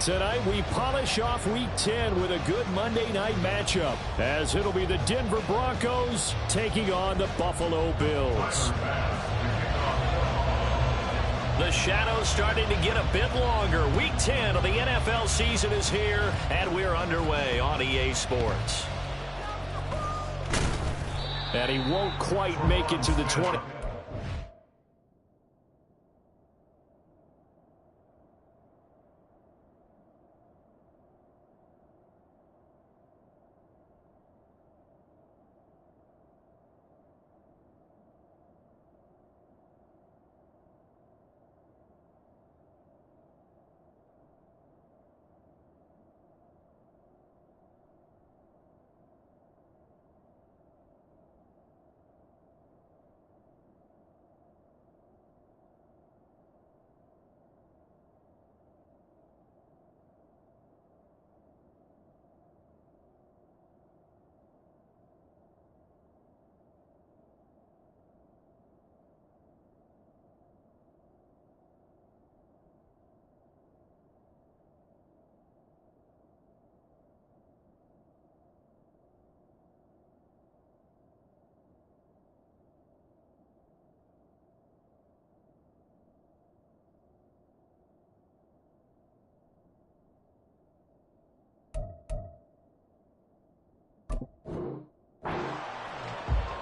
Tonight, we polish off Week 10 with a good Monday night matchup, as it'll be the Denver Broncos taking on the Buffalo Bills. The shadow's starting to get a bit longer. Week 10 of the NFL season is here, and we're underway on EA Sports. And he won't quite make it to the 20.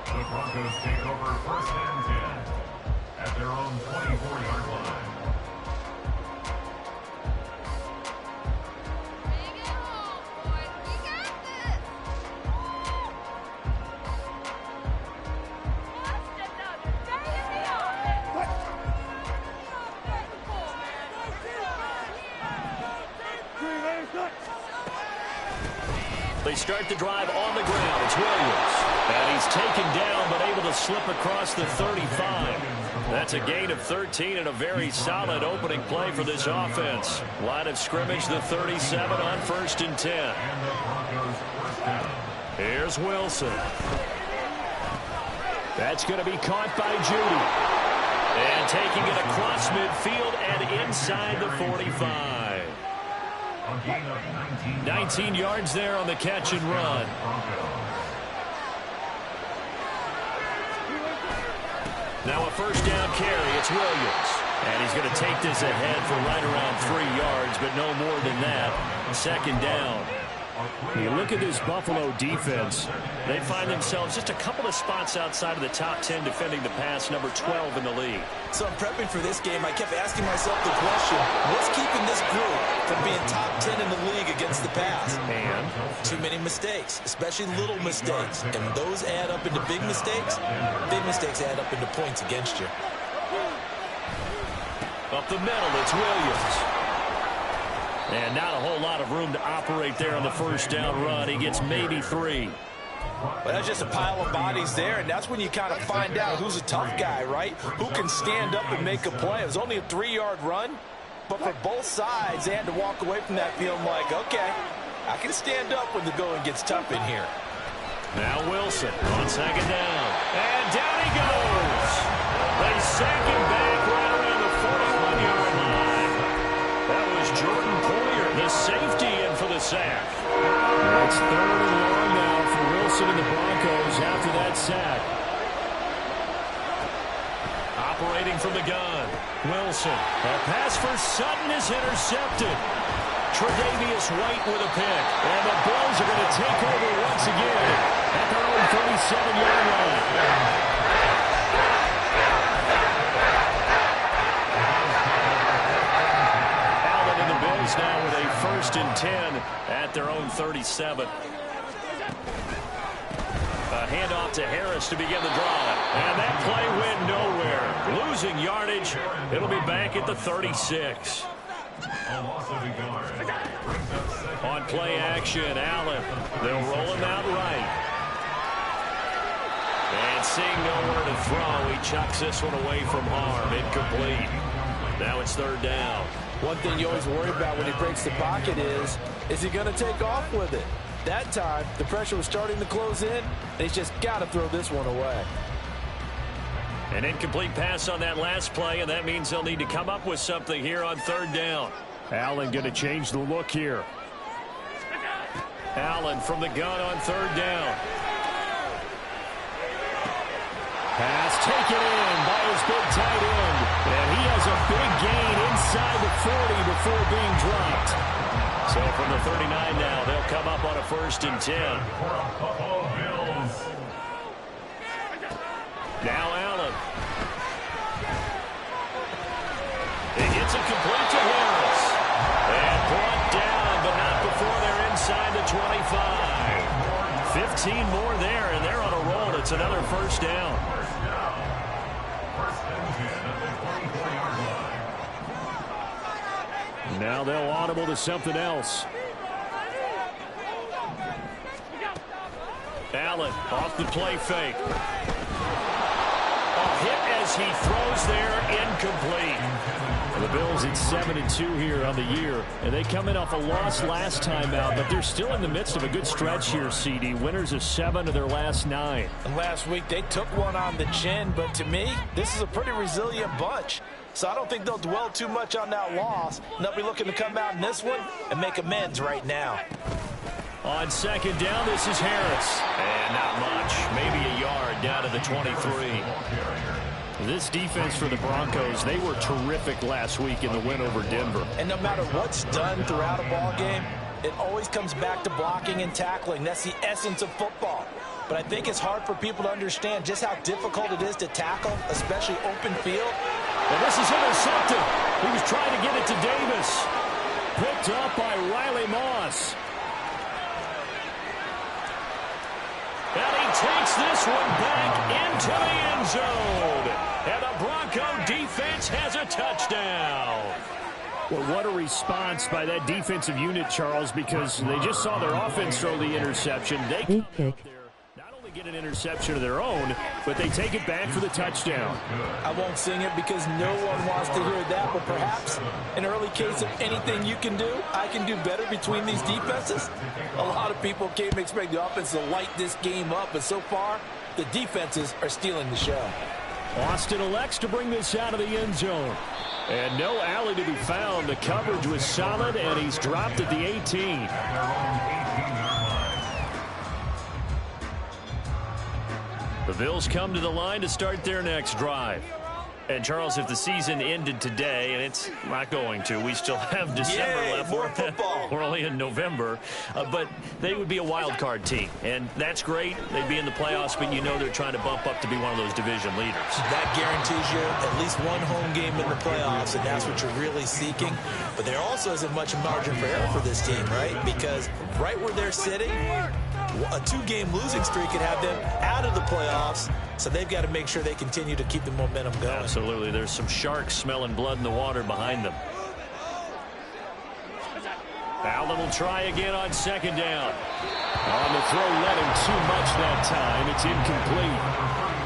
The Broncos take over first and 10 at their own 24-yard line. They start the drive on the ground. It's Williams. And he's taken down, but able to slip across the 35. That's a gain of 13 and a very solid opening play for this offense. Line of scrimmage, the 37 on 1st and 10. Here's Wilson. That's going to be caught by Judy. And taking it across midfield and inside the 45. 19 yards there on the catch and run. Now a first down carry. It's Williams. And he's going to take this ahead for right around 3 yards, but no more than that. Second down. You look at this Buffalo defense. They find themselves just a couple of spots outside of the top 10 defending the pass, number 12 in the league. So I'm prepping for this game. I kept asking myself the question, what's keeping this group from being top 10 in the league against the pass? And too many mistakes, especially little mistakes. And those add up into big mistakes. Big mistakes add up into points against you. Up the middle, it's Williams. And not a whole lot of room to operate there on the first down run. He gets maybe 3. Well, that's just a pile of bodies there, and that's when you kind of find out who's a tough guy, right? Who can stand up and make a play. It was only a 3-yard run, but for both sides, they had to walk away from that feeling like, okay, I can stand up when the going gets tough in here. Now Wilson on second down. And down he goes. They sack him back right around the 41-yard line. That was Jordan Poyer, the safety, in for the sack. It's 3rd and long now for Wilson and the Broncos after that sack. Operating from the gun. Wilson. A pass for Sutton is intercepted. Tre'Davious White with a pick. And the Bills are going to take over once again at their own 37-yard line. Now with a 1st and 10 at their own 37. A handoff to Harris to begin the drive. And that play went nowhere. Losing yardage. It'll be back at the 36. On play action, Allen. They'll roll him out right. And seeing nowhere to throw, he chucks this one away from harm. Incomplete. Now it's 3rd down. One thing you always worry about when he breaks the pocket is he going to take off with it? That time, the pressure was starting to close in, and he's just got to throw this one away. An incomplete pass on that last play, and that means they'll need to come up with something here on 3rd down. Allen going to change the look here. Allen from the gun on third down. Pass taken in by his big tight end. And he has a big gain inside the 40 before being dropped. So from the 39 now, they'll come up on a 1st and 10. Now Allen. It gets it complete to Harris. And brought down, but not before they're inside the 25. 15 more there, and they're on a roll. It's another 1st down. Now they'll audible to something else. Allen off the play fake. A hit as he throws there, incomplete. The Bills at 7-2 here on the year, and they come in off a loss last time out, but they're still in the midst of a good stretch here, CD. Winners of 7 of their last 9. And last week they took one on the chin, but to me, this is a pretty resilient bunch. So I don't think they'll dwell too much on that loss. They'll be looking to come out in this one and make amends right now. On 2nd down, this is Harris. And not much. Maybe a yard down to the 23. This defense for the Broncos, they were terrific last week in the win over Denver. And no matter what's done throughout a ball game, it always comes back to blocking and tackling. That's the essence of football. But I think it's hard for people to understand just how difficult it is to tackle, especially open field. And this is intercepted. He was trying to get it to Davis. Picked up by Riley Moss. And he takes this one back into the end zone. And the Bronco defense has a touchdown. Well, what a response by that defensive unit, Charles, because they just saw their offense throw the interception. They come out there, not only get an interception of their own, but they take it back for the touchdown. I won't sing it because no one wants to hear that, but perhaps an early case of anything you can do, I can do better between these defenses. A lot of people came to expect the offense to light this game up, but so far, the defenses are stealing the show. Austin elects to bring this out of the end zone. And no alley to be found. The coverage was solid, and he's dropped at the 18. The Bills come to the line to start their next drive. And, Charles, if the season ended today, and it's not going to, we still have December left. More football. We're only in November. But they would be a wild card team. And that's great. They'd be in the playoffs, but you know they're trying to bump up to be one of those division leaders. That guarantees you at least one home game in the playoffs, and that's what you're really seeking. But there also isn't much margin for error for this team, right? Because right where they're sitting, a 2-game losing streak could have them out of the playoffs. So they've got to make sure they continue to keep the momentum going. Absolutely. There's some sharks smelling blood in the water behind them. Allen will try again on 2nd down. On the throw, let him too much that time. It's incomplete.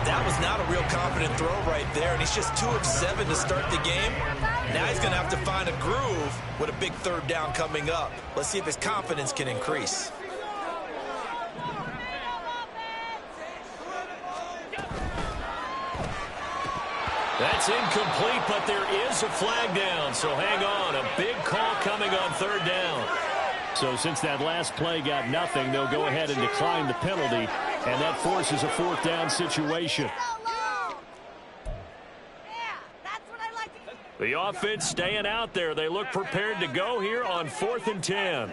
That was not a real confident throw right there, and he's just 2 of 7 to start the game. Now he's going to have to find a groove with a big 3rd down coming up. Let's see if his confidence can increase. That's incomplete, but there is a flag down, so hang on. A big call coming on 3rd down. So since that last play got nothing, they'll go ahead and decline the penalty, and that forces a 4th down situation. The offense staying out there. They look prepared to go here on 4th and 10.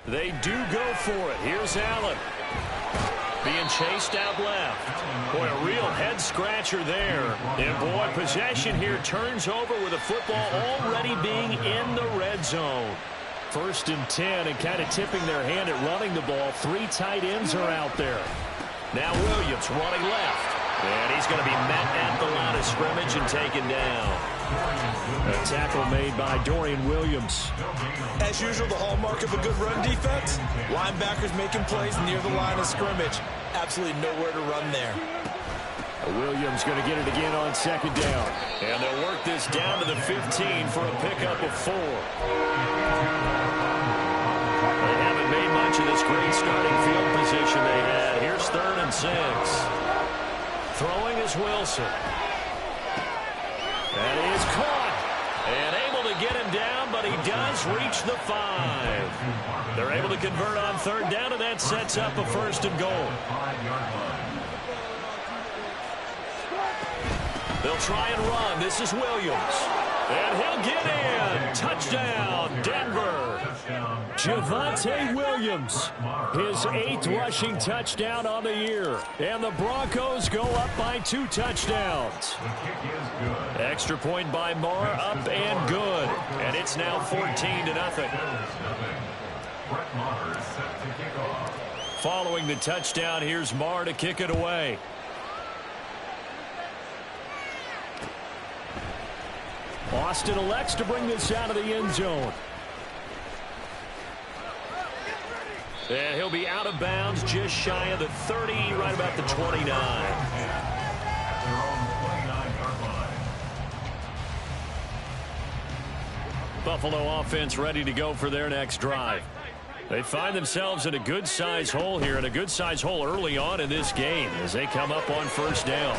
They do go for it. Here's Allen. Being chased out left. Boy, a real head-scratcher there. And, boy, possession here turns over with the football already being in the red zone. 1st and 10, and kind of tipping their hand at running the ball. 3 tight ends are out there. Now Williams running left. And he's going to be met at the line of scrimmage and taken down. A tackle made by Dorian Williams. As usual, the hallmark of a good run defense, linebackers making plays near the line of scrimmage. Absolutely nowhere to run there. Williams going to get it again on 2nd down. And they'll work this down to the 15 for a pickup of 4. They haven't made much of 6. Throwing is Wilson. That is caught. And able to get him down, but he does reach the 5. They're able to convert on third down, and that sets up a 1st and goal. They'll try and run. This is Williams. And he'll get in. Touchdown, Denver. Javonte Williams, his 8th rushing touchdown on the year. And the Broncos go up by 2 touchdowns. Extra point by Moore, up and good. And it's now 14-0. Following the touchdown, here's Moore to kick it away. Austin elects to bring this out of the end zone. And he'll be out of bounds just shy of the 30, right about the 29. Buffalo offense ready to go for their next drive. They find themselves in a good-size hole here, and a good-size hole early on in this game as they come up on 1st down.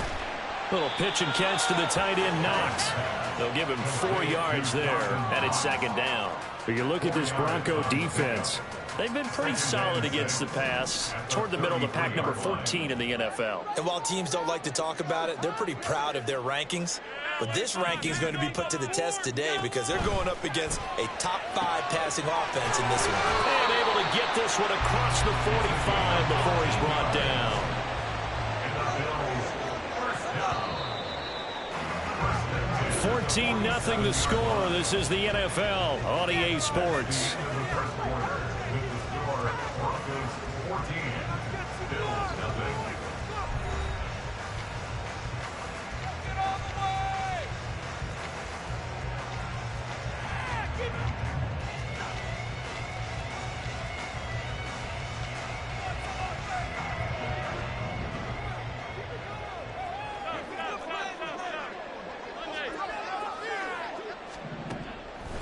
Little pitch and catch to the tight end, Knox. They'll give him 4 yards there, and it's 2nd down. But you look at this Bronco defense. They've been pretty solid against the pass, toward the middle of the pack, number 14 in the NFL. And while teams don't like to talk about it, they're pretty proud of their rankings. But this ranking is going to be put to the test today because they're going up against a top 5 passing offense in this one. And able to get this one across the 45 before he's brought down. 14-0 the score. This is the NFL on EA Sports.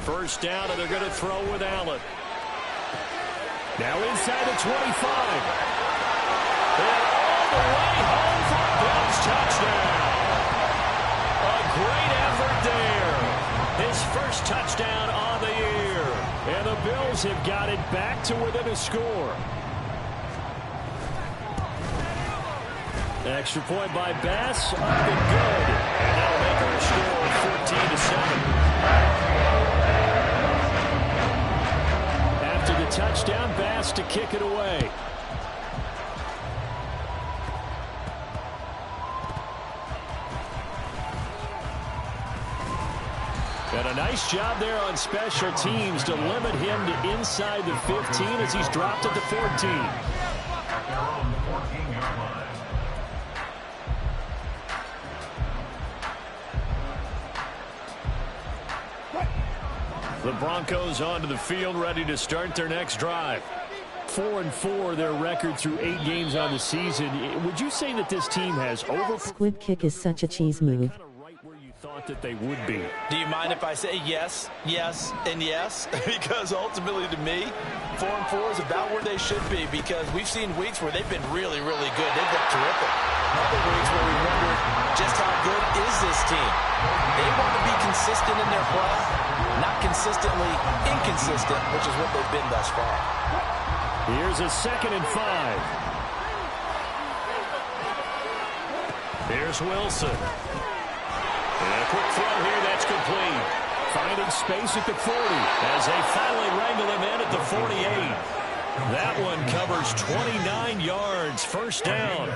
First down, and they're going to throw with Allen. Now inside the 25. And all the way home for a Bills touchdown. A great effort there. His first touchdown on the year. And the Bills have got it back to within a score. Extra point by Bass. Up and good. And that'll make our score 14-7. After the touchdown, Bass to kick it away. And a nice job there on special teams to limit him to inside the 15 as he's dropped at the 14. The Broncos onto the field, ready to start their next drive. 4-4, their record through 8 games on the season. Would you say that this team has Squib kick is such a cheese move. Right where you thought that they would be? Do you mind if I say yes, yes, and yes? Because ultimately to me, 4-4 is about where they should be because we've seen weeks where they've been really, really good. They've looked terrific. Other weeks where we wonder just how good is this team. They want to be consistent in their play, not consistently inconsistent, which is what they've been thus far. Here's a 2nd and 5. Here's Wilson. And a quick throw here, that's complete. Finding space at the 40 as they finally wrangle him in at the 48. That one covers 29 yards. First down.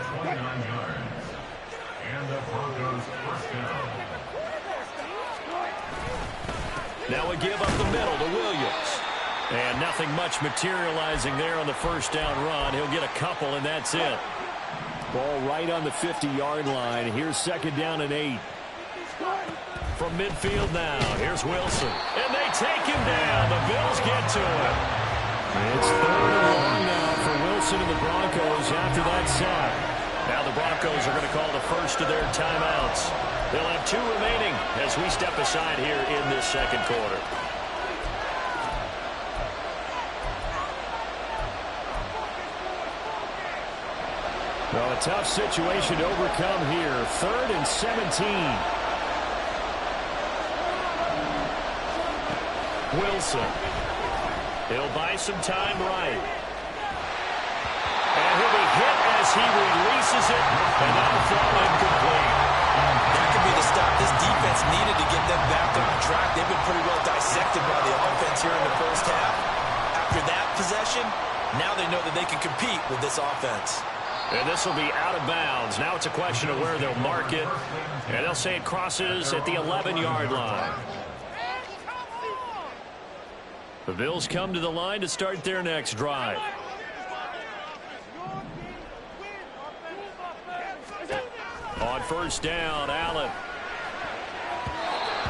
And the Broncos first down. Now a give up the middle to Williams. And nothing much materializing there on the first down run. He'll get a couple, and that's it. Ball right on the 50-yard line. Here's 2nd down and 8. From midfield now, here's Wilson. And they take him down. The Bills get to him. It's 3rd and long now for Wilson and the Broncos after that sack. Now the Broncos are going to call the first of their timeouts. They'll have 2 remaining as we step aside here in this 2nd quarter. Well, a tough situation to overcome here. 3rd and 17. Wilson. He'll buy some time right. And he'll be hit as he releases it. And that'll fall incomplete. That could be the stop this defense needed to get them back on track. They've been pretty well dissected by the offense here in the first half. After that possession, now they know that they can compete with this offense. And this will be out of bounds. Now it's a question of where they'll mark it. And they'll say it crosses at the 11-yard line. The Bills come to the line to start their next drive. On first down, Allen.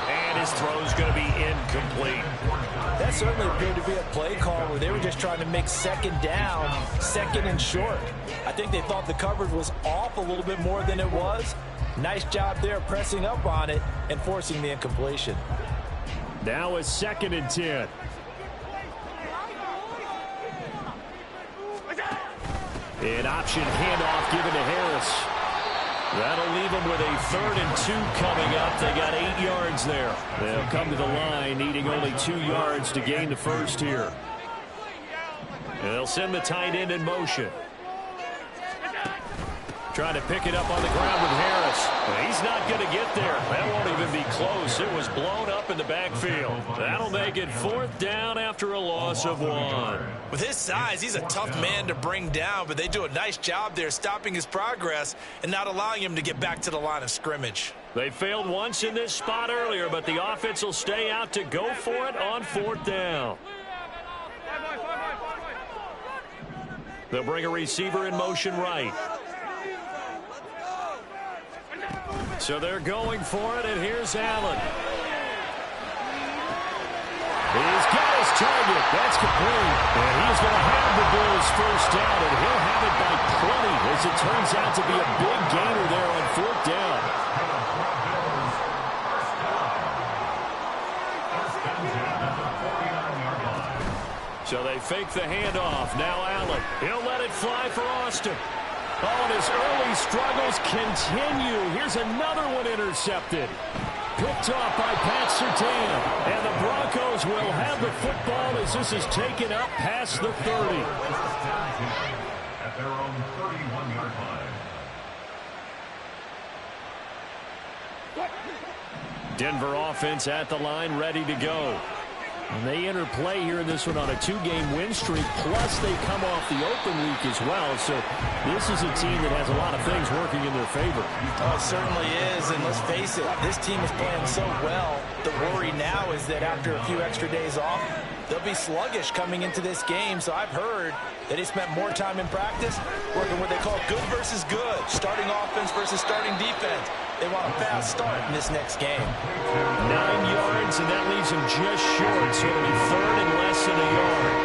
And his throw's going to be incomplete. That certainly appeared to be a play call where they were just trying to make second down, second and short. I think they thought the coverage was off a little bit more than it was. Nice job there pressing up on it and forcing the incompletion. Now it's 2nd and 10. An option handoff given to Harris. That'll leave them with a 3rd and 2 coming up. They got 8 yards there. They'll come to the line needing only 2 yards to gain the first here. And they'll send the tight end in motion. Trying to pick it up on the ground with Harris. He's not going to get there. That won't even be close. It was blown up in the backfield. That'll make it 4th down after a loss of 1. With his size, he's a tough man to bring down, but they do a nice job there stopping his progress and not allowing him to get back to the line of scrimmage. They failed once in this spot earlier, but the offense will stay out to go for it on 4th down. They'll bring a receiver in motion right. So they're going for it, and here's Allen. He's got his target. That's complete. And he's going to have the Bills first down, and he'll have it by 20 as it turns out to be a big gainer there on 4th down. So they fake the handoff. Now Allen. He'll let it fly for Austin. Oh, and his early struggles continue. Here's another one intercepted. Picked off by Pat Surtain. And the Broncos will have the football as this is taken up past the 30. At their own 31-yard line. Denver offense at the line, ready to go. And they enter play here in this one on a 2-game win streak, plus they come off the open week as well. So this is a team that has a lot of things working in their favor. Oh, it certainly is, and let's face it, this team is playing so well. The worry now is that after a few extra days off, they'll be sluggish coming into this game. So I've heard that they spent more time in practice working what they call good versus good, starting offense versus starting defense. They want a fast start in this next game. 9 yards, and that leaves them just short, so it'll be 3rd and less than a yard.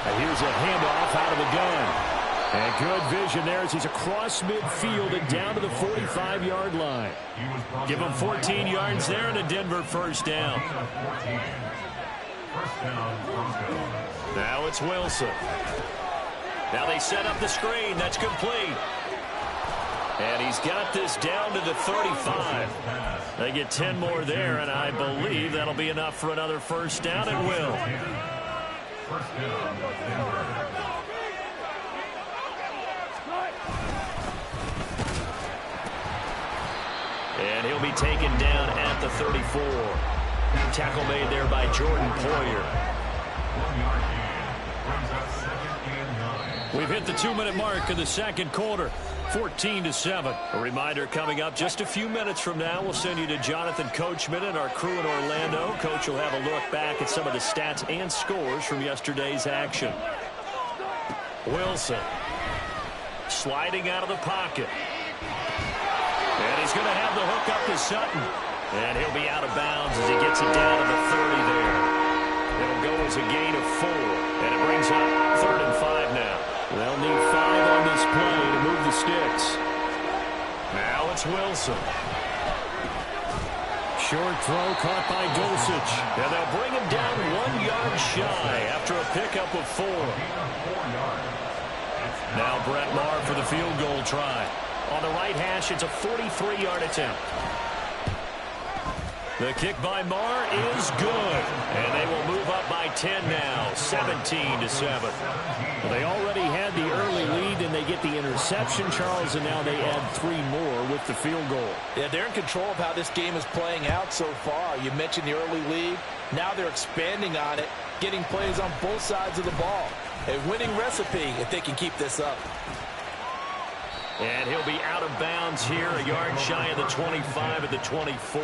And here's a handoff out of the gun. And good vision there as he's across midfield and down to the 45-yard line. Give him 14 yards there and a Denver first down. Now it's Wilson. Now they set up the screen. That's complete. And he's got this down to the 35. They get 10 more there, and I believe that'll be enough for another first down. It will. And he'll be taken down at the 34. Tackle made there by Jordan Poyer. We've hit the 2-minute mark in the second quarter, 14-7. A reminder coming up just a few minutes from now. We'll send you to Jonathan Coachman and our crew in Orlando. Coach will have a look back at some of the stats and scores from yesterday's action. Wilson sliding out of the pocket. And he's going to have the hook up to Sutton. And he'll be out of bounds as he gets it down to the 30 there. It'll go as a gain of 4. And it brings up 3rd and 5 now. They'll need 5 on this play to move the sticks. Now it's Wilson. Short throw caught by Dulcich. And they'll bring him down 1 yard shy after a pickup of 4. Now Brett Maher for the field goal try. On the right hash, it's a 43-yard attempt. The kick by Maher is good. And they will move up by 10 now, 17-7. Well, they already had the early lead, and they get the interception, Charles, and now they add 3 more with the field goal. Yeah, they're in control of how this game is playing out so far. You mentioned the early lead. Now they're expanding on it, getting plays on both sides of the ball. A winning recipe if they can keep this up. And he'll be out of bounds here, a yard shy of the 25 at the 24.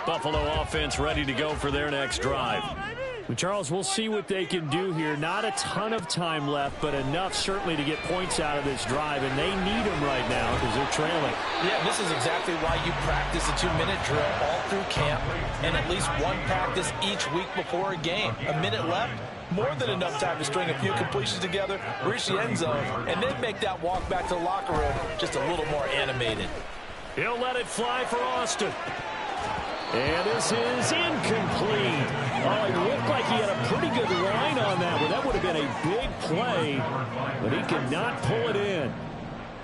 Buffalo offense ready to go for their next drive. Well, Charles, we'll see what they can do here. Not a ton of time left, but enough certainly to get points out of this drive, and they need them right now because they're trailing. Yeah, this is exactly why you practice a 2-minute drill all through camp and at least one practice each week before a game. A minute left, more than enough time to string a few completions together, reach the end zone, and then make that walk back to the locker room just a little more animated. He'll let it fly for Austin. And this is incomplete. Oh, it looked like he had a pretty good line on that one. That would have been a big play, but he could not pull it in.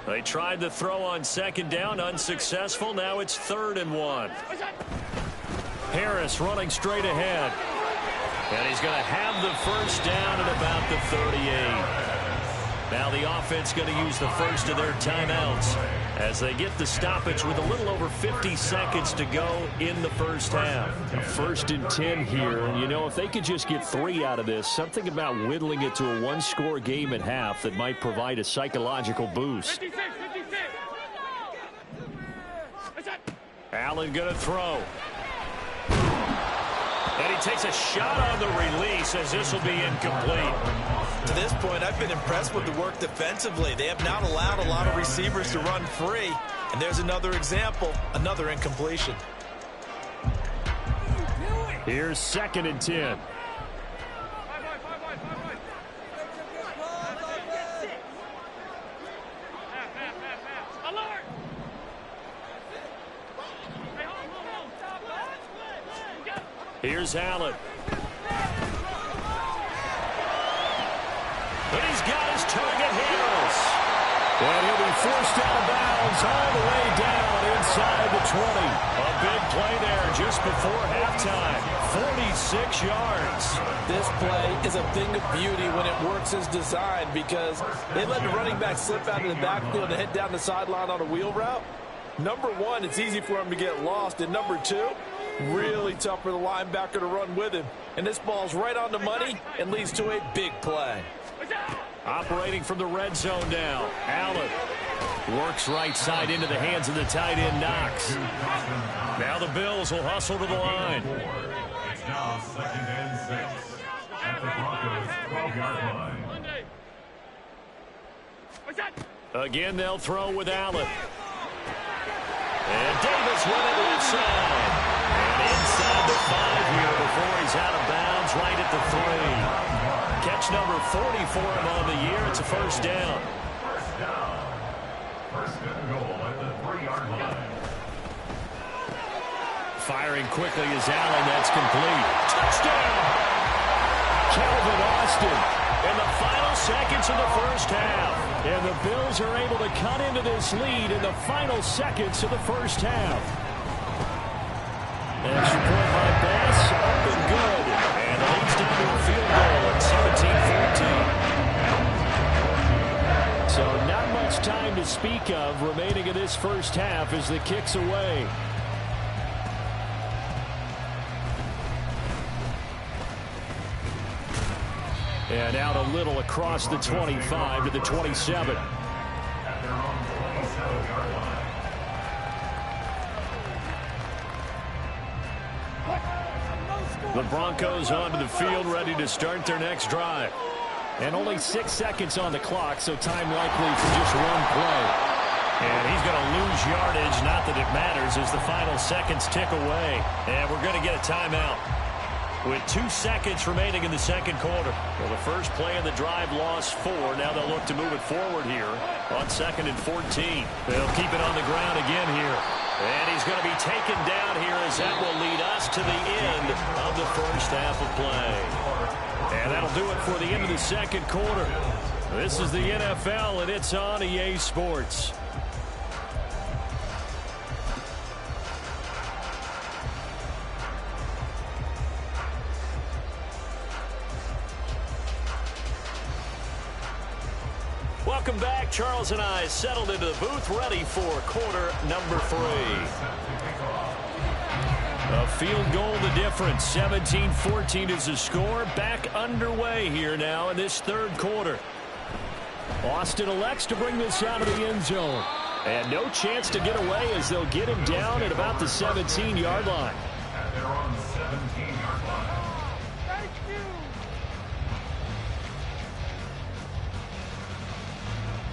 They tried the throw on second down, unsuccessful. Now it's 3rd and 1. Harris running straight ahead. And he's going to have the first down at about the 38. Now the offense going to use the first of their timeouts as they get the stoppage with a little over 50 seconds to go in the first half. A 1st and 10 here, and you know, if they could just get 3 out of this, something about whittling it to a 1-score game at half that might provide a psychological boost. Allen going to throw. And he takes a shot on the release as this will be incomplete. To this point, I've been impressed with the work defensively. They have not allowed a lot of receivers to run free. And there's another example, another incompletion. Here's 2nd and 10. Here's Allen. But he's got his target, Harris. And he'll be forced out of bounds all the way down inside the 20. A big play there just before halftime. 46 yards. This play is a thing of beauty when it works as designed because they let the running back slip out of the backfield and head down the sideline on a wheel route. Number one, it's easy for him to get lost. And number two, really tough for the linebacker to run with him. And this ball's right on the money and leads to a big play. Operating from the red zone now. Allen works right side into the hands of the tight end Knox. Now the Bills will hustle to the line. It's now 2nd and 6 at the Broncos' 12-yard line. Again, they'll throw with Allen. And Davis running left side. And inside the 5 here before he's out of bounds right at the 3. Catch number 40 for him on the year. It's a first down. First down. 1st and goal at the 3-yard line. Firing quickly is Allen. That's complete. Touchdown! Calvin Austin. In the final seconds of the first half. And the Bills are able to cut into this lead in the final seconds of the first half. Extra point by Bass. Up and good. And the lead's down to a field goal at 17-14. So not much time to speak of remaining in this first half as the kick's away. And out a little across the 25 to the 27. At their own 27-yard line. The Broncos onto the field ready to start their next drive. And only 6 seconds on the clock, so time likely for just one play. And he's going to lose yardage, not that it matters, as the final seconds tick away. And we're going to get a timeout. with 2 seconds remaining in the second quarter. Well, the first play of the drive lost 4. Now they'll look to move it forward here on 2nd and 14. They'll keep it on the ground again here. And he's going to be taken down here as that will lead us to the end of the first half of play. And that'll do it for the end of the second quarter. This is the NFL, and it's on EA Sports. Welcome back. Charles and I settled into the booth, ready for quarter number 3. A field goal the difference. 17-14 is the score. Back underway here now in this third quarter. Austin elects to bring this out of the end zone. And no chance to get away as they'll get him down at about the 17-yard line. At their own 17-yard line.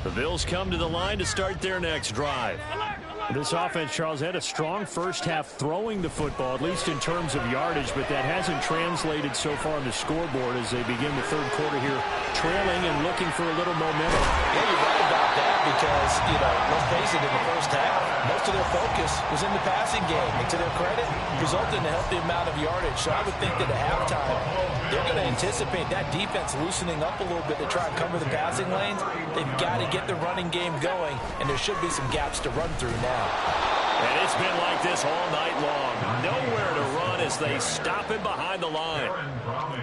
The Bills come to the line to start their next drive. This offense, Charles, had a strong first half throwing the football, at least in terms of yardage, but that hasn't translated so far on the scoreboard as they begin the third quarter here, trailing and looking for a little momentum. Yeah, you're right about that because, let's face it, in the first half, most of their focus was in the passing game. And to their credit, resulted in a healthy amount of yardage. So I would think that at halftime, they're going to anticipate that defense loosening up a little bit to try and cover the passing lanes. They've got to get the running game going, and there should be some gaps to run through now. And it's been like this all night long. Nowhere to run as they stop him behind the line.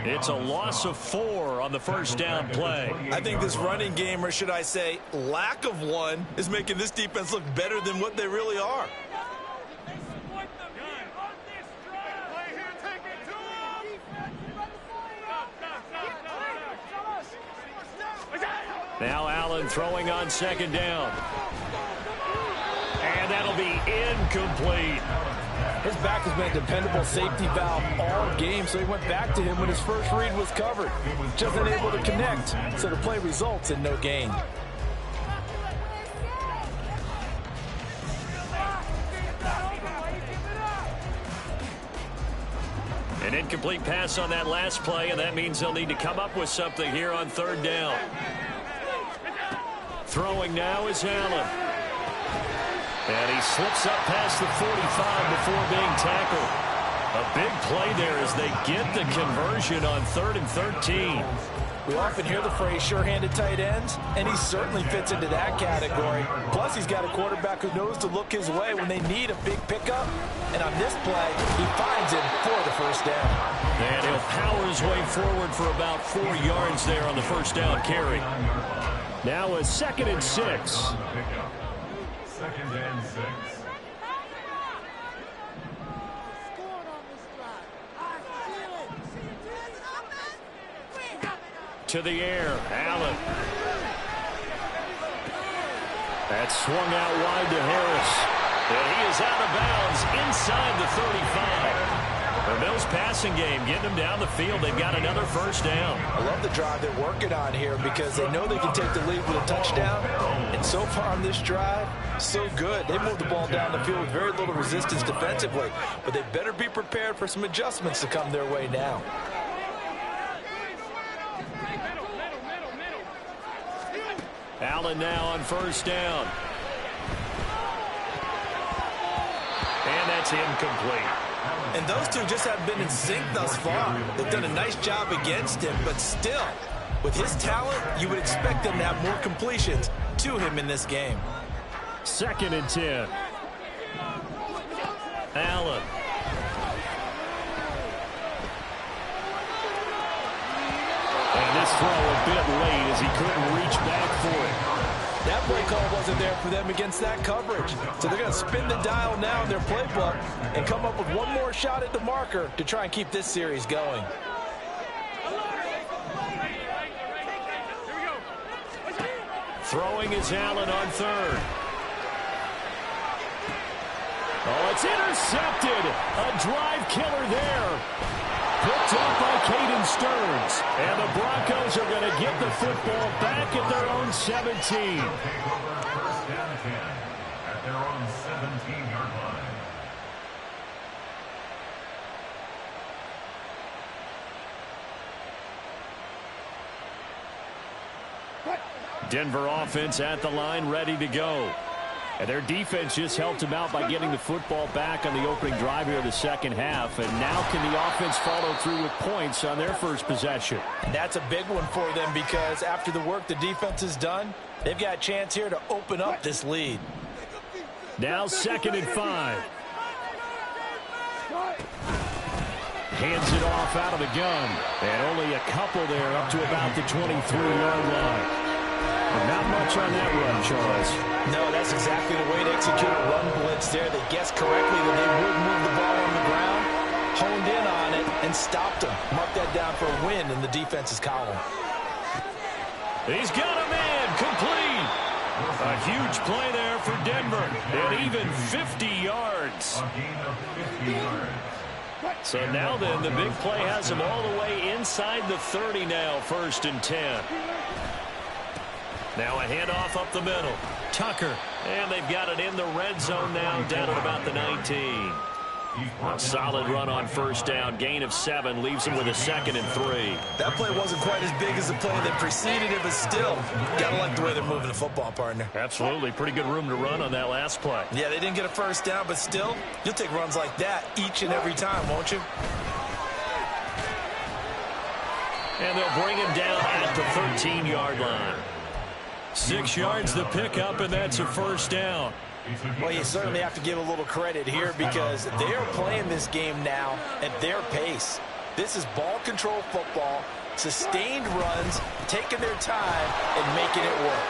It's a loss of 4 on the first down play. I think this running game, or should I say lack of one, is making this defense look better than what they really are. Now Allen throwing on second down. And that'll be incomplete. His back has been a dependable safety valve all game, so he went back to him when his first read was covered. Just unable to connect, so the play results in no gain. An incomplete pass on that last play, and that means they'll need to come up with something here on third down. Throwing now is Allen. And he slips up past the 45 before being tackled. A big play there as they get the conversion on 3rd and 13. We often hear the phrase sure-handed tight ends, and he certainly fits into that category. Plus, he's got a quarterback who knows to look his way when they need a big pickup. And on this play, he finds him for the first down. And he'll power his way forward for about 4 yards there on the first down carry. Now a 2nd and 6. 2nd and 6. To the air, Allen. That swung out wide to Harris. And he is out of bounds inside the 35. The Bills passing game getting them down the field. They've got another first down. I love the drive they're working on here because they know they can take the lead with a touchdown. And so far on this drive, so good. They moved the ball down the field with very little resistance defensively. But they better be prepared for some adjustments to come their way now. Allen now on first down. And that's incomplete. And those two just haven't been in sync thus far. They've done a nice job against him, but still, with his talent, you would expect them to have more completions to him in this game. 2nd and 10. Allen. And this throw a bit late as he couldn't reach back for it. That play call wasn't there for them against that coverage. So they're going to spin the dial now in their playbook and come up with one more shot at the marker to try and keep this series going. Throwing is Allen on 3rd. Oh, it's intercepted. A drive killer there. Picked up by Caden Stearns. And the Broncos are going to get the football back at their own 17. Take over first and 10 at their own 17-yard line. Denver offense at the line, ready to go. And their defense just helped them out by getting the football back on the opening drive here in the second half. And now can the offense follow through with points on their first possession? And that's a big one for them because after the work the defense has done, they've got a chance here to open up this lead. Now 2nd and 5. Hands it off out of the gun. And only a couple there up to about the 23-yard line. Not much on that run, Charles. No, that's exactly the way to execute a run blitz there. They guessed correctly that they would move the ball on the ground, honed in on it, and stopped them. Mark that down for a win in the defense's column. He's got a man complete. A huge play there for Denver. And even 50 yards. A gain of 50 yards. So now then, the big play has him all the way inside the 30 now, 1st and 10. Now a handoff up the middle. Tucker. And they've got it in the red zone now, down at about the 19. A solid run on 1st down. Gain of 7 leaves him with a 2nd and 3. That play wasn't quite as big as the play that preceded it, but still, gotta like the way they're moving the football, partner. Absolutely. Pretty good room to run on that last play. Yeah, they didn't get a 1st down, but still, you'll take runs like that each and every time, won't you? And they'll bring him down at the 13-yard line. 6 yards the pickup, and that's a 1st down. Well, you certainly have to give a little credit here because they are playing this game now at their pace. This is ball control football, sustained runs, taking their time and making it work.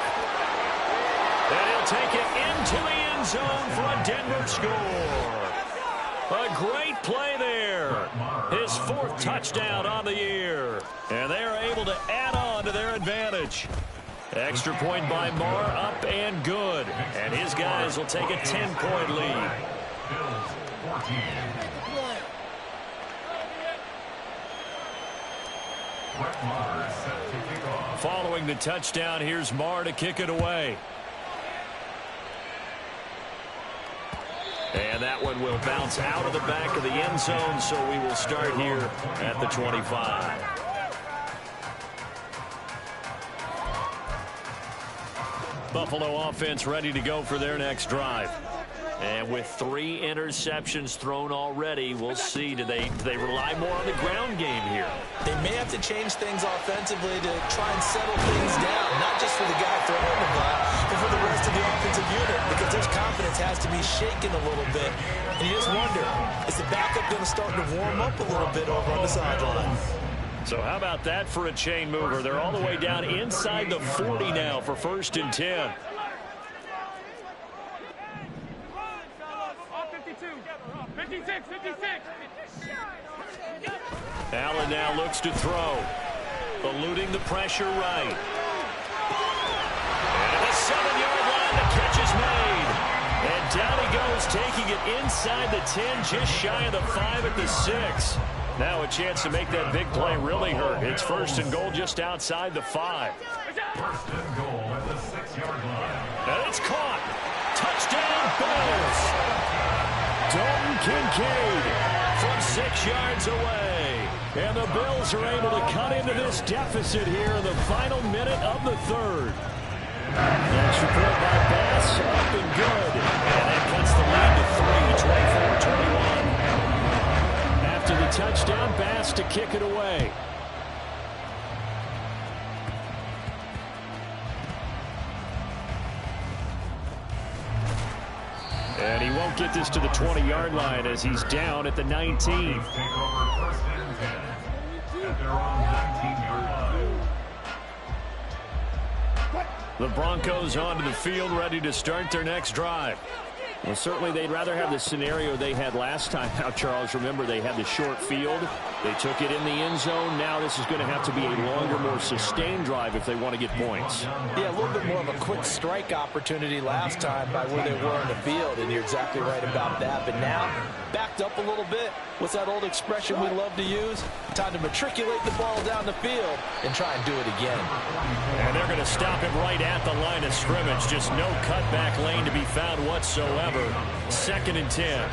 And he'll take it into the end zone for a Denver score. A great play there. His 4th touchdown on the year. And they are able to add on to their advantage. Extra point by Marr, up and good. And his guys will take a 10-point lead. Bills 14. Brett Maher is set to kick off. Following the touchdown, here's Marr to kick it away. And that one will bounce out of the back of the end zone, so we will start here at the 25. Buffalo offense ready to go for their next drive. And with 3 interceptions thrown already, we'll see, do they rely more on the ground game here? They may have to change things offensively to try and settle things down, not just for the guy throwing the ball, but for the rest of the offensive unit, because their confidence has to be shaken a little bit. And you just wonder, is the backup going to start to warm up a little bit over on the sideline? So how about that for a chain mover? They're all the way down inside the 40 now for 1st and 10. Allen now looks to throw. Eluding the pressure right. And the 7-yard line, the catch is made. And down he goes, taking it inside the 10, just shy of the 5 at the 6. Now a chance to make that big play really hurt. It's 1st and goal just outside the 5. 1st and goal at the 6-yard line. And it's caught. Touchdown, Bills. Dalton Kincaid from 6 yards away. And the Bills are able to cut into this deficit here in the final minute of the 3rd. Extra point by Bass, up and good. And that cuts the lead to 3, 24-21. After the touchdown, Bass to kick it away. And he won't get this to the 20-yard line as he's down at the 19. Take over 1st and 10 at their own 19-yard line. The Broncos onto the field, ready to start their next drive. Well, certainly they'd rather have the scenario they had last time. Now, Charles, remember, they had the short field. They took it in the end zone. Now this is going to have to be a longer, more sustained drive if they want to get points. Yeah, a little bit more of a quick strike opportunity last time by where they were on the field, and you're exactly right about that. But now, backed up a little bit. What's that old expression we love to use? Time to matriculate the ball down the field and try and do it again. And they're going to stop him right at the line of scrimmage. Just no cutback lane to be found whatsoever. 2nd and 10.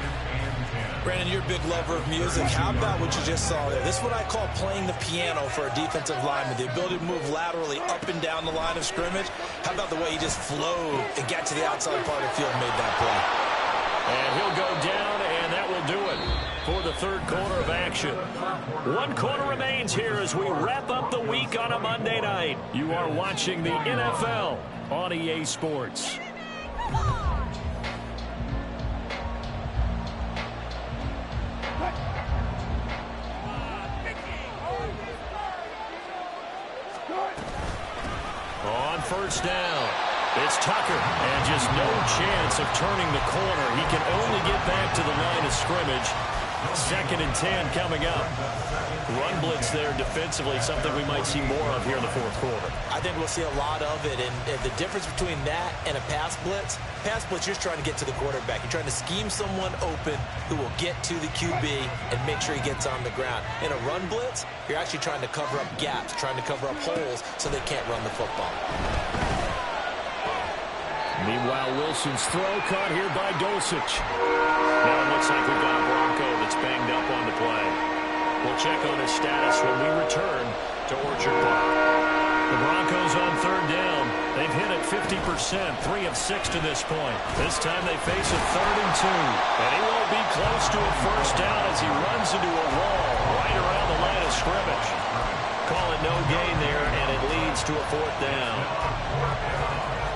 Brandon, you're a big lover of music. How about what you just saw there? This is what I call playing the piano for a defensive lineman. The ability to move laterally up and down the line of scrimmage. How about the way he just flowed and got to the outside part of the field and made that play? And he'll go down, and that will do it for the third quarter of action. 1 quarter remains here as we wrap up the week on a Monday night. You are watching the NFL on EA Sports. On first down, it's Tucker, and just no chance of turning the corner. He can only get back to the line of scrimmage. 2nd and 10 coming up. Run blitz there defensively, something we might see more of here in the fourth quarter. I think we'll see a lot of it, and the difference between that and a pass blitz, you're just trying to get to the quarterback. You're trying to scheme someone open who will get to the QB and make sure he gets on the ground. In a run blitz, you're actually trying to cover up gaps, trying to cover up holes so they can't run the football. Meanwhile, Wilson's throw caught here by Dulcich. Now it looks like we've got a Bronco that's banged up on the play. We'll check on his status when we return to Orchard Park. The Broncos on third down. They've hit it 50%, 3 of 6 to this point. This time they face a 3rd and 2. And he won't be close to a first down as he runs into a wall right around the line of scrimmage. Call it no gain there, and it leads to a 4th down.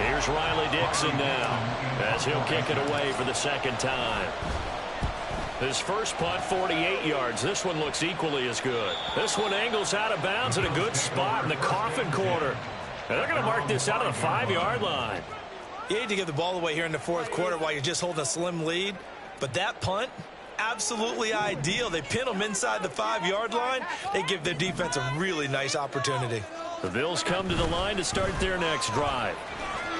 Here's Riley Dixon now as he'll kick it away for the 2nd time. His first punt, 48 yards. This one looks equally as good. This one angles out of bounds in a good spot in the coffin corner. And they're going to mark this out of the 5-yard line. You hate to give the ball away here in the fourth quarter while you're just holding a slim lead. But that punt, absolutely ideal. They pin them inside the 5-yard line. They give their defense a really nice opportunity. The Bills come to the line to start their next drive.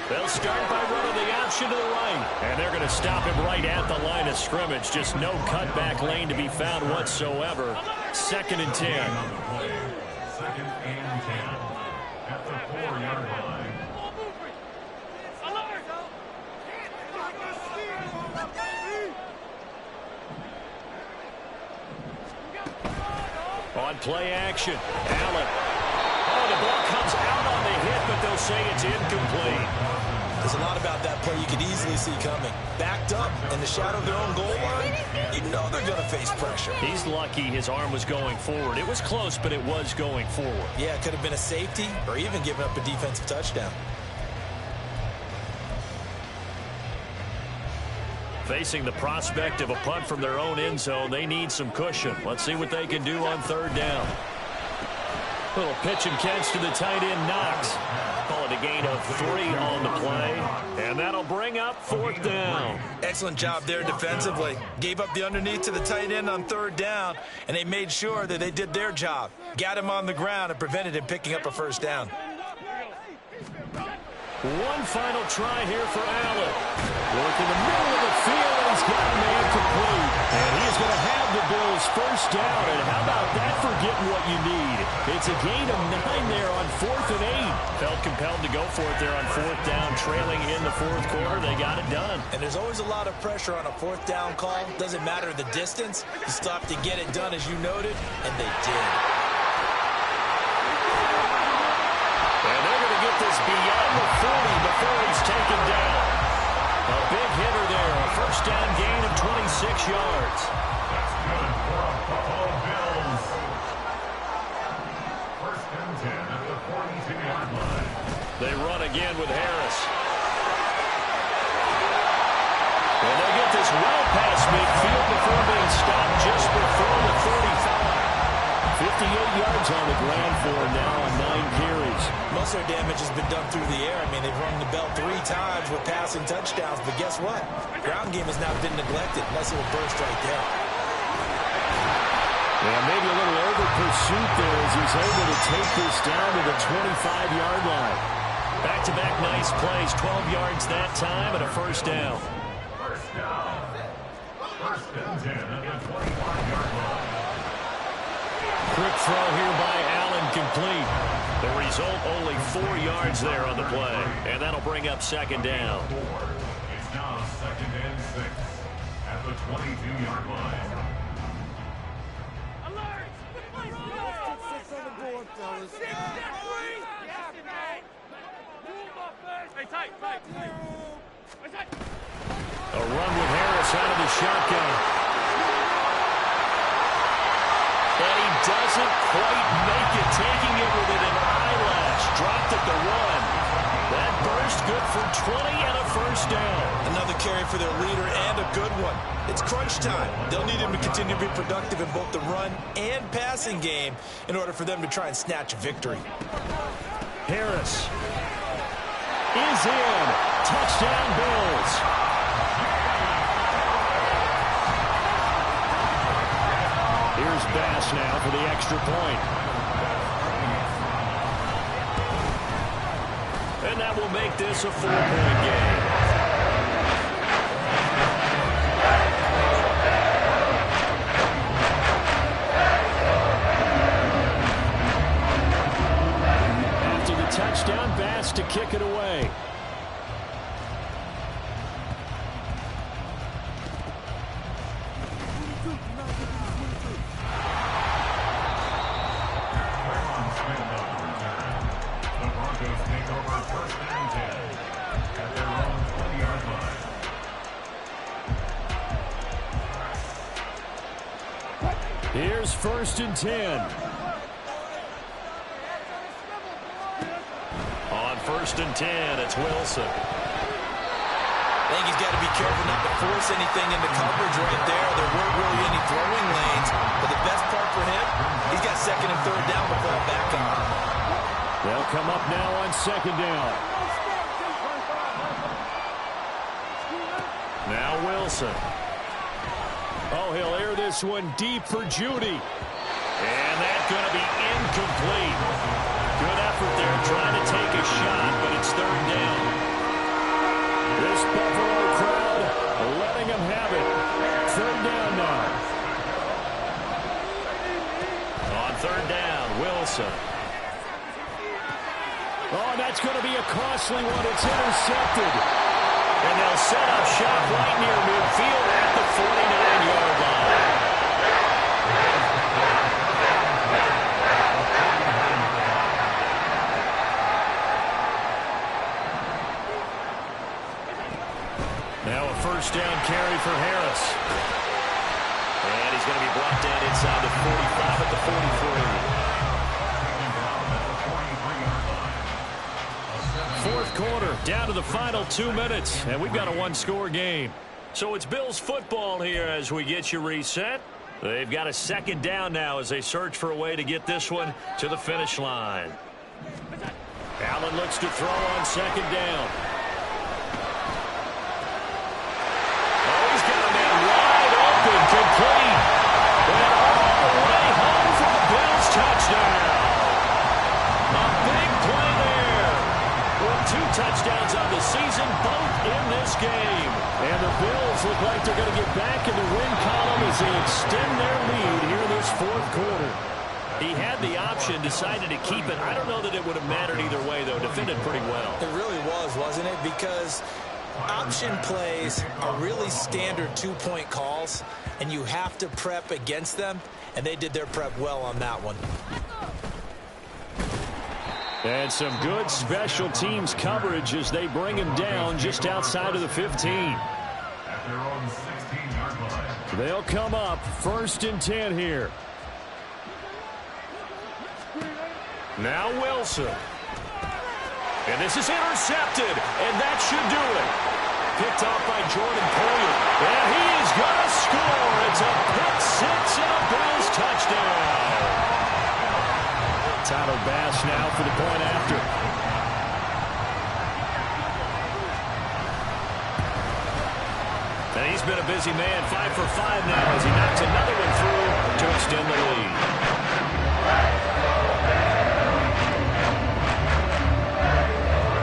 They'll start by running the option to the right. And they're going to stop him right at the line of scrimmage. Just no cutback lane to be found whatsoever. 2nd and 10. 2nd and 10 at the 4-yard line. On play action, Allen. Oh, the ball comes out on the hit, but they'll say it's incomplete. There's a lot about that play you could easily see coming. Backed up in the shadow of their own goal line, you know they're going to face pressure. He's lucky his arm was going forward. It was close, but it was going forward. Yeah, it could have been a safety or even given up a defensive touchdown. Facing the prospect of a punt from their own end zone, they need some cushion. Let's see what they can do on third down. Little pitch and catch to the tight end, Knox. Call it a gain of 3 on the play, and that'll bring up 4th down. Excellent job there defensively. Gave up the underneath to the tight end on third down, and they made sure that they did their job. Got him on the ground and prevented him picking up a first down. One final try here for Allen. Work in the middle of the field, and he's got a man complete. And he is going to have the Bills first down. And how about that for getting what you need? It's a gain of 9 there on 4th and 8. Felt compelled to go for it there on 4th down, trailing in the fourth quarter. They got it done. And there's always a lot of pressure on a 4th down call. Doesn't matter the distance. You stop to get it done, as you noted, and they did. And they're going to get this beyond the 40 before he's taken down. A big hitter there. A first down gain of 26 yards. That's good for the Buffalo Bills. 1st and 10 at the 42-yard line. They run again with Harris. And they get this well past midfield before being stopped just before the 35. 58 yards on the ground for him now on 9 carries. Most of their damage has been done through the air. I mean, they've rung the bell 3 times with passing touchdowns, but guess what? Ground game has now been neglected. Nice little burst right there. Yeah, maybe a little over pursuit there as he's able to take this down to the 25-yard line. Back-to-back nice plays, 12 yards that time and a first down. First down. 1st and 10 at the 25-yard line. Quick throw here by Allen, complete. The result, only 4 yards there on the play. And that'll bring up 2nd down. It's now 2nd and 6 at the the 22-yard line. A run with Harris out of the shotgun. And he doesn't quite make it, taking it within an eyelash. Dropped at the 1. That burst good for 20 and a first down. Another carry for their leader and a good one. It's crunch time. They'll need him to continue to be productive in both the run and passing game in order for them to try and snatch a victory. Harris is in. Touchdown, Bills. Here's Bass now for the extra point. And that will make this a 4-point game. After the touchdown, Bass to kick it away. Here's 1st and 10. On 1st and 10, it's Wilson. I think he's got to be careful not to force anything into coverage right there. There weren't really any throwing lanes, but the best part for him, he's got 2nd and 3rd down to fall back on. They'll come up now on 2nd down. Now Wilson. Oh, he'll air this one deep for Judy. And that's going to be incomplete. Good effort there trying to take a shot, but it's 3rd down. This Buffalo crowd letting him have it. 3rd down now. On 3rd down, Wilson. Oh, that's going to be a costly one. It's intercepted. And they'll set up shop right near midfield at the 49-yard line. Now a 1st down carry for Harris. And he's going to be brought down inside the 45 at the 43. 4th quarter, down to the final 2 minutes, and we've got a 1-score game. So it's Bills football here as we get you reset. They've got a 2nd down now as they search for a way to get this one to the finish line. Allen looks to throw on 2nd down. Oh, he's got a man wide open, complete. And all the way home for the Bills touchdown. A big play there. With 2 touchdowns on the season, both in this game. And the Bills look like they're going to get back in the win column as they extend their lead here in this 4th quarter. He had the option, decided to keep it. I don't know that it would have mattered either way, though. Defended pretty well. It really was, wasn't it? Because option plays are really standard 2-point calls, and you have to prep against them, and they did their prep well on that one. And some good special teams coverage as they bring him down just outside of the 15. At their own 16-yard line. They'll come up 1st and 10 here. Now Wilson. And this is intercepted, and that should do it. Picked off by Jordan Poyer. And he is going to score. It's a pick 6 and a Bills touchdown. Tyler Bass now for the point after. And he's been a busy man, 5 for 5 now as he knocks another one through to extend the lead.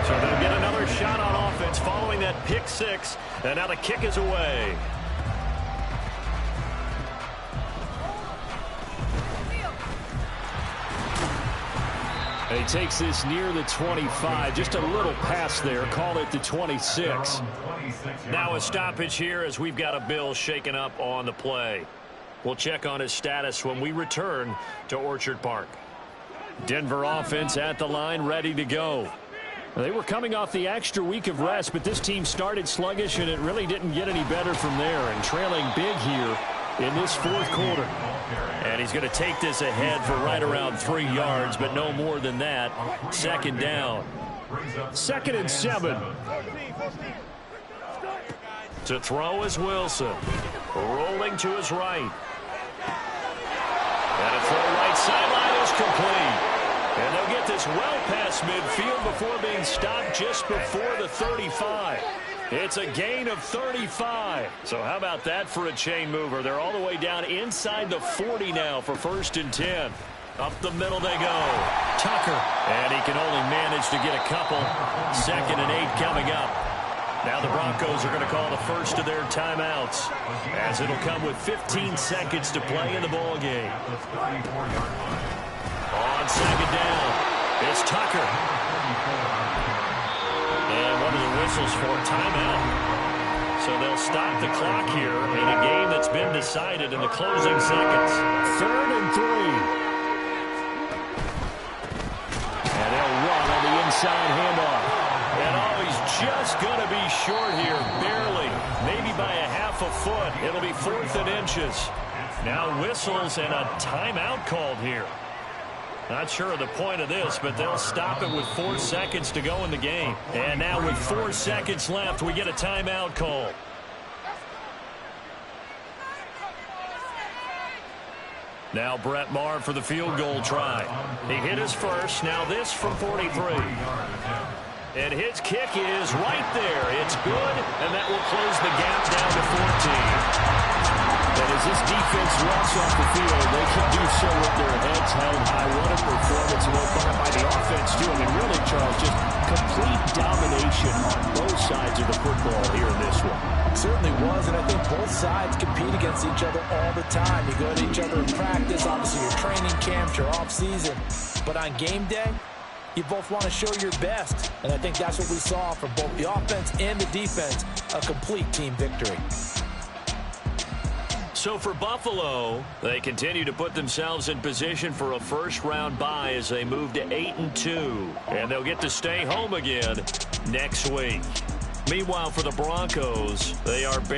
So they'll get another shot on offense following that pick 6, and now the kick is away. He takes this near the 25. Just a little pass there. Call it the 26. Now a stoppage here as we've got a Bill shaken up on the play. We'll check on his status when we return to Orchard Park. Denver offense at the line, ready to go. They were coming off the extra week of rest, but this team started sluggish, and it really didn't get any better from there, and trailing big here in this fourth quarter. And he's going to take this ahead for right around 3 yards, but no more than that. Second down. 2nd and 7. To throw is Wilson. Rolling to his right. And a throw right sideline is complete. And they'll get this well past midfield before being stopped just before the 35. It's a gain of 35. So how about that for a chain mover? They're all the way down inside the 40 now for 1st and 10. Up the middle they go. Tucker. And he can only manage to get a couple. 2nd and 8 coming up. Now the Broncos are going to call the first of their timeouts, as it'll come with 15 seconds to play in the ball game. On 2nd down, it's Tucker. And one of the whistles for a timeout. So they'll stop the clock here in a game that's been decided in the closing seconds. 3rd and 3. And they'll run on the inside handoff. And oh, he's just going to be short here, barely. Maybe by a half a foot. It'll be 4th and inches. Now whistles and a timeout called here. Not sure of the point of this, but they'll stop it with 4 seconds to go in the game. And now with 4 seconds left, we get a timeout call. Now Brett Maher for the field goal try. He hit his first. Now this from 43. And his kick is right there. It's good, and that will close the gap down to 14. And as this defense walks off the field, they can do so with their heads held high. What a performance, and they'll find by the offense, too. I mean, really, Charles, just complete domination on both sides of the football here in this one. It certainly was, and I think both sides compete against each other all the time. You go to each other in practice, obviously your training camps, your off-season. But on game day, you both want to show your best, and I think that's what we saw from both the offense and the defense, a complete team victory. So for Buffalo, they continue to put themselves in position for a first-round bye as they move to 8-2, and they'll get to stay home again next week. Meanwhile, for the Broncos, they are barely